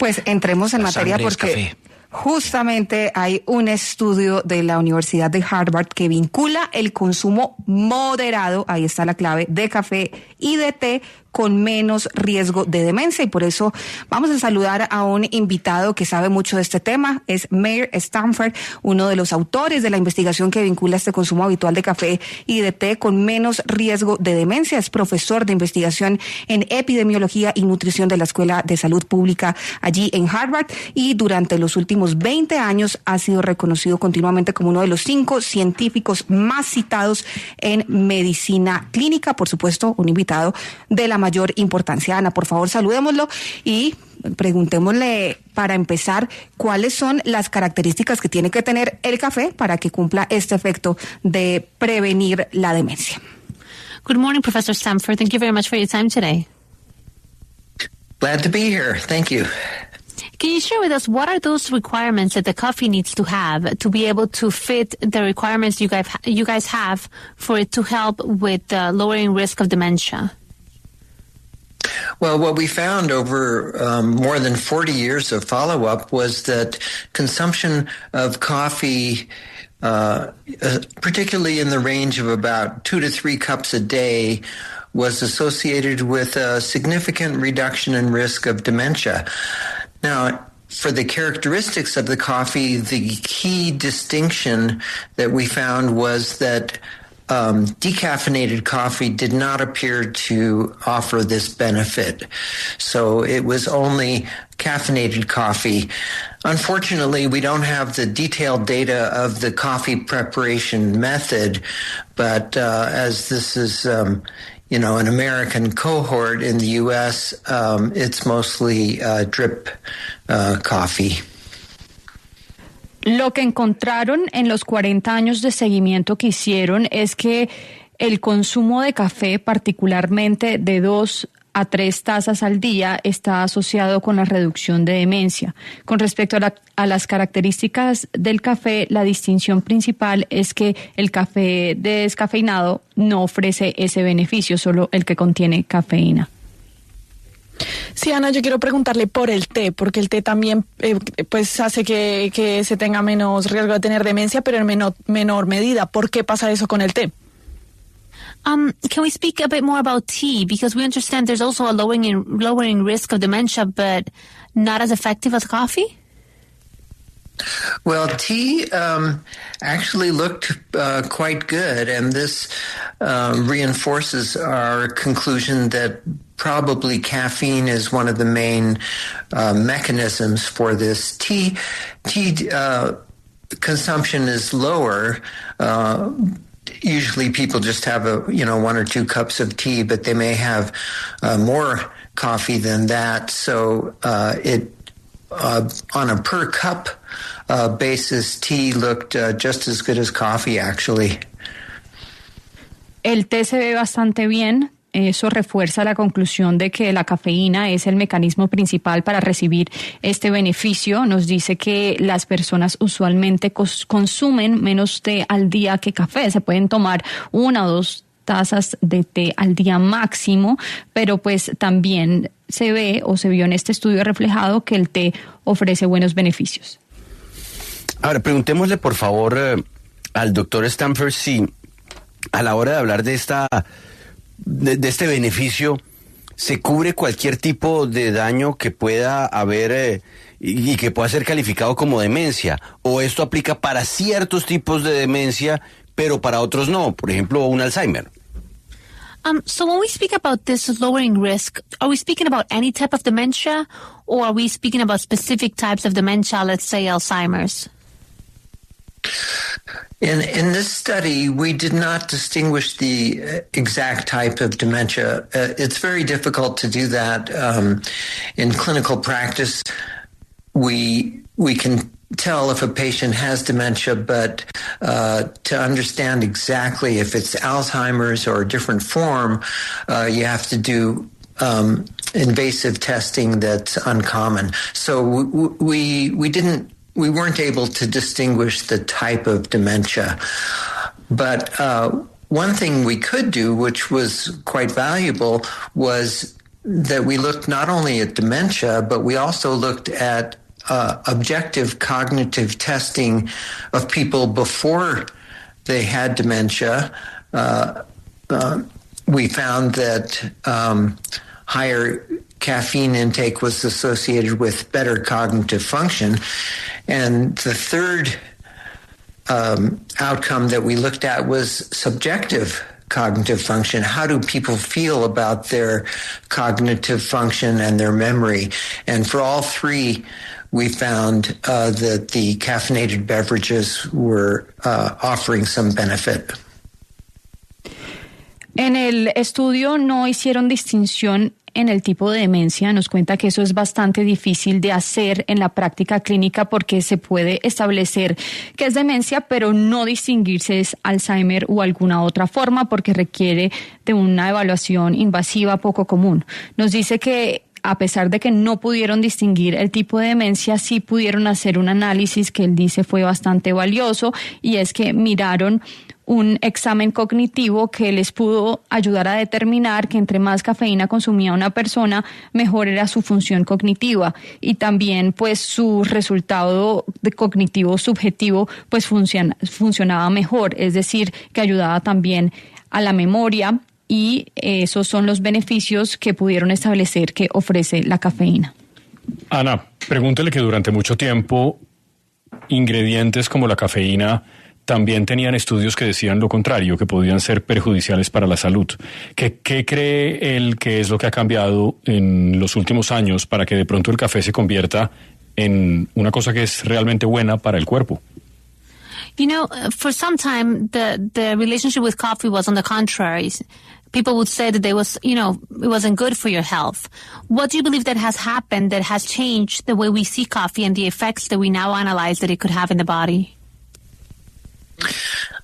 Pues entremos en materia porque justamente hay un estudio de la Universidad de Harvard que vincula el consumo moderado, ahí está la clave, de café y de té con menos riesgo de demencia, y por eso vamos a saludar a un invitado que sabe mucho de este tema. Es Meir Stanford, uno de los autores de la investigación que vincula este consumo habitual de café y de té con menos riesgo de demencia. Es profesor de investigación en epidemiología y nutrición de la Escuela de Salud Pública allí en Harvard, y durante los últimos 20 años ha sido reconocido continuamente como uno de los 5 científicos más citados en medicina clínica. Por supuesto, un invitado de la mayor importancia. Ana, por favor, saludémoslo y preguntémosle, para empezar, cuáles son las características que tiene que tener el café para que cumpla este efecto de prevenir la demencia. Good morning, Professor Stanford. Thank you very much for your time today. Glad to be here. Thank you. Can you share with us what are those requirements that the coffee needs to have to be able to fit the requirements you guys have for it to help with lowering risk of dementia? Well, what we found over more than 40 years of follow-up was that consumption of coffee, particularly in the range of about 2 to 3 cups a day, was associated with a significant reduction in risk of dementia. Now, for the characteristics of the coffee, the key distinction that we found was that decaffeinated coffee did not appear to offer this benefit. So it was only caffeinated coffee. Unfortunately, we don't have the detailed data of the coffee preparation method, but as this is an American cohort in the U.S., it's mostly drip coffee. Lo que encontraron en los 40 años de seguimiento que hicieron es que el consumo de café, particularmente de 2 a 3 tazas al día, está asociado con la reducción de demencia. Con respecto a las características del café, la distinción principal es que el café descafeinado no ofrece ese beneficio, solo el que contiene cafeína. Sí, Ana, yo quiero preguntarle por el té, porque el té también pues hace que se tenga menos riesgo de tener demencia, pero en menor medida. ¿Por qué pasa eso con el té? Can we speak a bit more about tea? Because we understand there's also a lowering risk of dementia, but not as effective as coffee? Well, tea actually looked quite good, and this reinforces our conclusion that probably caffeine is one of the main mechanisms for this. Tea consumption is lower. Usually people just have 1 or 2 cups of tea, but they may have more coffee than that. So on a per cup basis, tea looked just as good as coffee, actually. El té se ve bastante bien. Eso refuerza la conclusión de que la cafeína es el mecanismo principal para recibir este beneficio. Nos dice que las personas usualmente consumen menos té al día que café. Se pueden tomar 1 o 2 tazas de té al día máximo, pero pues también se vio en este estudio reflejado que el té ofrece buenos beneficios. Ahora, preguntémosle por favor al doctor Stanford si a la hora de hablar de este beneficio se cubre cualquier tipo de daño que pueda haber y que pueda ser calificado como demencia, o esto aplica para ciertos tipos de demencia pero para otros no, por ejemplo un Alzheimer. So when we speak about this lowering risk, are we speaking about any type of dementia, or are we speaking about specific types of dementia, let's say Alzheimer's? In this study, we did not distinguish the exact type of dementia. It's very difficult to do that in clinical practice. We can tell if a patient has dementia, but to understand exactly if it's Alzheimer's or a different form, you have to do invasive testing that's uncommon. So we weren't able to distinguish the type of dementia. But one thing we could do, which was quite valuable, was that we looked not only at dementia, but we also looked at objective cognitive testing of people before they had dementia. We found that higher caffeine intake was associated with better cognitive function. And the third outcome that we looked at was subjective cognitive function. How do people feel about their cognitive function and their memory? And for all three, we found that the caffeinated beverages were offering some benefit. En el estudio no hicieron distinción en el tipo de demencia. Nos cuenta que eso es bastante difícil de hacer en la práctica clínica porque se puede establecer que es demencia, pero no distinguir si es Alzheimer o alguna otra forma porque requiere de una evaluación invasiva poco común. Nos dice que a pesar de que no pudieron distinguir el tipo de demencia, sí pudieron hacer un análisis que él dice fue bastante valioso, y es que miraron un examen cognitivo que les pudo ayudar a determinar que entre más cafeína consumía una persona, mejor era su función cognitiva, y también pues su resultado de cognitivo subjetivo pues funcionaba mejor, es decir, que ayudaba también a la memoria, y esos son los beneficios que pudieron establecer que ofrece la cafeína. Ana, pregúntele que durante mucho tiempo ingredientes como la cafeína también tenían estudios que decían lo contrario, que podían ser perjudiciales para la salud. ¿Qué cree él que es lo que ha cambiado en los últimos años para que de pronto el café se convierta en una cosa que es realmente buena para el cuerpo? You know, for some time, the relationship with coffee was on the contrary. People would say that it wasn't good for your health. What do you believe that has happened that has changed the way we see coffee and the effects that we now analyze that it could have in the body?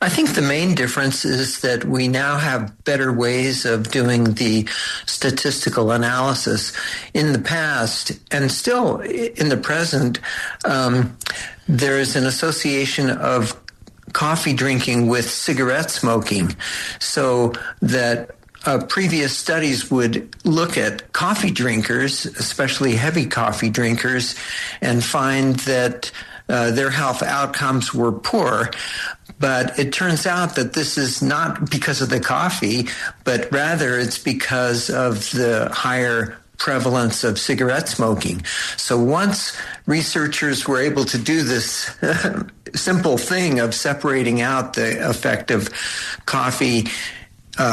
I think the main difference is that we now have better ways of doing the statistical analysis. In the past, and still in the present, there is an association of coffee drinking with cigarette smoking, so that previous studies would look at coffee drinkers, especially heavy coffee drinkers, and find that their health outcomes were poor. But it turns out that this is not because of the coffee, but rather it's because of the higher prevalence of cigarette smoking. So once researchers were able to do this simple thing of separating out the effect of coffee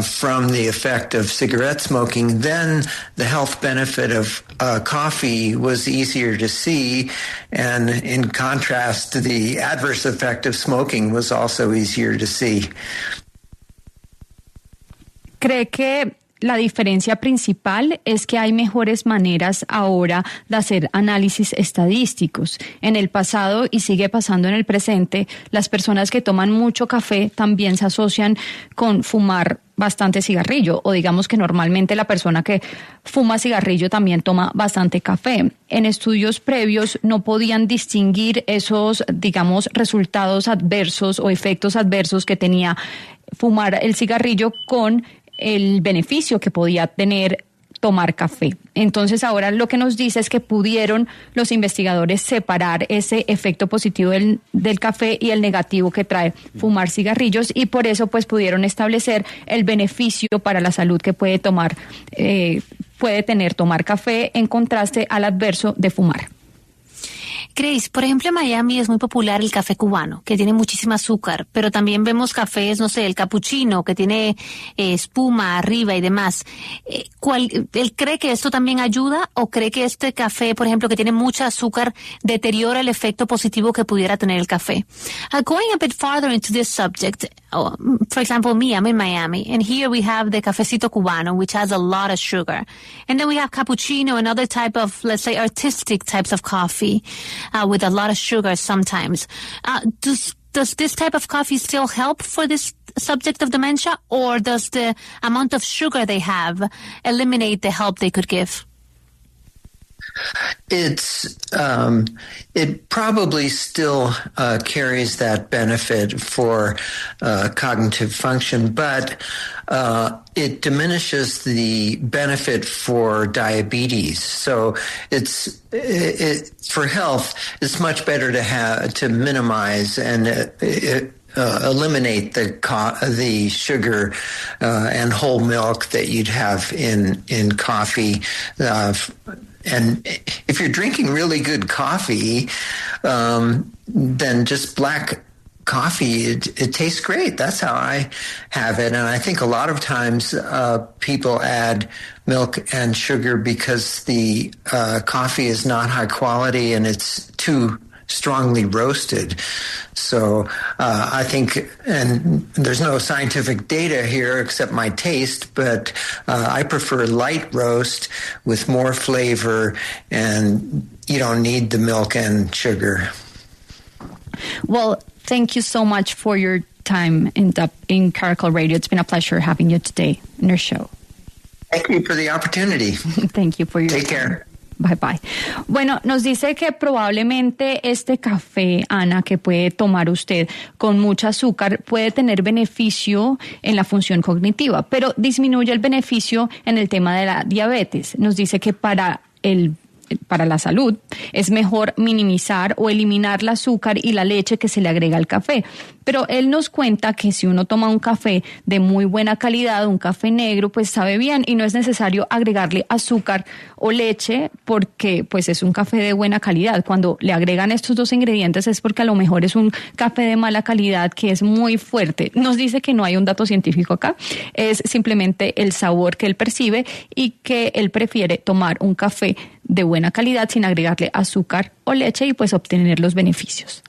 from the effect of cigarette smoking, then the health benefit of coffee was easier to see, and in contrast, the adverse effect of smoking was also easier to see. ¿Cree que la diferencia principal es que hay mejores maneras ahora de hacer análisis estadísticos? En el pasado, y sigue pasando en el presente, las personas que toman mucho café también se asocian con fumar bastante cigarrillo, o digamos que normalmente la persona que fuma cigarrillo también toma bastante café. En estudios previos no podían distinguir esos, digamos, resultados adversos o efectos adversos que tenía fumar el cigarrillo con el beneficio que podía tener tomar café. Entonces ahora lo que nos dice es que pudieron los investigadores separar ese efecto positivo del café y el negativo que trae fumar cigarrillos, y por eso pues pudieron establecer el beneficio para la salud que puede tener tomar café en contraste al adverso de fumar. Grace, por ejemplo, en Miami es muy popular el café cubano, que tiene muchísima azúcar, pero también vemos cafés, no sé, el capuchino, que tiene espuma arriba y demás. ¿Él cree que esto también ayuda, o cree que este café, por ejemplo, que tiene mucha azúcar, deteriora el efecto positivo que pudiera tener el café? Going a bit farther into this subject, for example, I'm in Miami, and here we have the cafecito cubano, which has a lot of sugar. And then we have cappuccino and other type of, let's say, artistic types of coffee. With a lot of sugar sometimes. Does this type of coffee still help for this subject of dementia, or does the amount of sugar they have eliminate the help they could give? It probably still carries that benefit for cognitive function, but it diminishes the benefit for diabetes. So for health, it's much better to minimize and eliminate the sugar and whole milk that you'd have in coffee. And if you're drinking really good coffee, then just black coffee, it tastes great. That's how I have it. And I think a lot of times people add milk and sugar because the coffee is not high quality and it's too strongly roasted. So I think, and there's no scientific data here except my taste, but I prefer light roast with more flavor, and you don't need the milk and sugar. Well, thank you so much for your time in Caracol Radio. It's been a pleasure having you today in our show. Thank you for the opportunity. Thank you for your Take time. care. Bye bye. Bueno, nos dice que probablemente este café, Ana, que puede tomar usted con mucho azúcar, puede tener beneficio en la función cognitiva, pero disminuye el beneficio en el tema de la diabetes. Nos dice que para la salud es mejor minimizar o eliminar el azúcar y la leche que se le agrega al café. Pero él nos cuenta que si uno toma un café de muy buena calidad, un café negro, pues sabe bien y no es necesario agregarle azúcar o leche porque pues es un café de buena calidad. Cuando le agregan estos dos ingredientes es porque a lo mejor es un café de mala calidad que es muy fuerte. Nos dice que no hay un dato científico acá, es simplemente el sabor que él percibe y que él prefiere tomar un café de buena calidad sin agregarle azúcar o leche y pues obtener los beneficios.